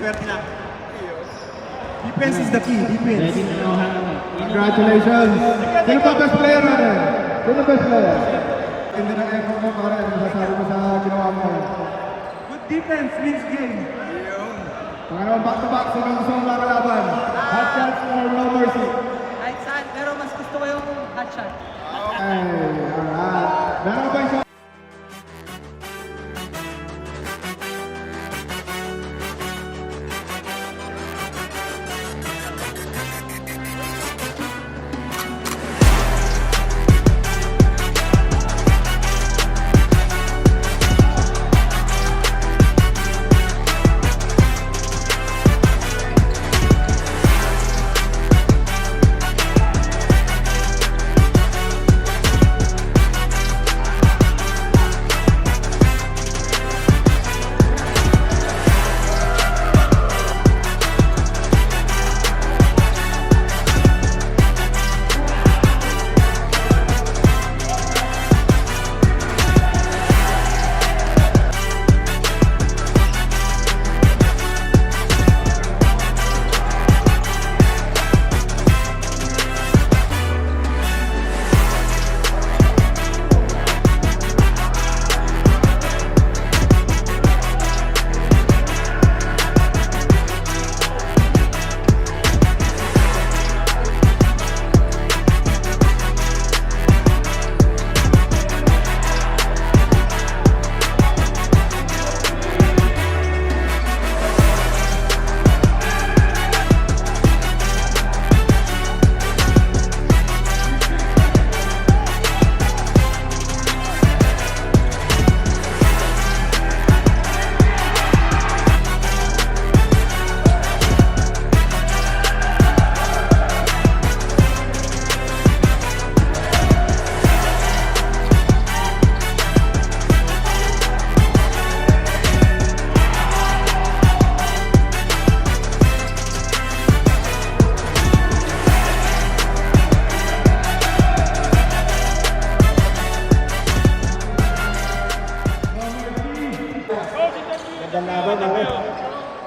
swerte na. Defense is the key. Defense. Ready na naman. Congratulations! Sino ba best player natin? Sino best player? Hindi na effort mo pare. Ano masasabi mo sa ginawa mo? Good defense wins game. Pangalawang back-to-back sa Lungsong Lakalaban. Hot shots or no mercy? Kahit saan, pero mas gusto ko yung hot shot. Okay, alright. Meron ba yung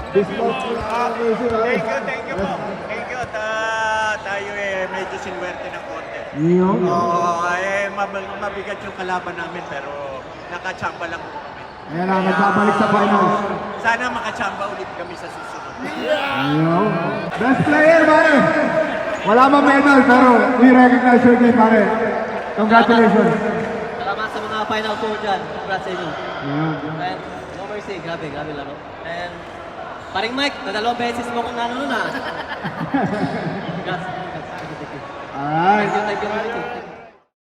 Thank you po. Thank you. Tayo medyo sinwerte ng konti. Oo, mabigat yung kalaban namin pero nakachamba lang po kami. Ayan na, magbabalik sa finals. Sana makachamba ulit kami sa susunod. Ayun. Best player, pare! Wala mang medal, pero we recognize your game, pare. Congratulations. Salamat sa mga final four dyan. Congrats sa inyo. Ayan. And no mercy, grabe laro. And paring Mike, nadalawang beses mo kung ano nun ah. Congrats. Alright. Thank you.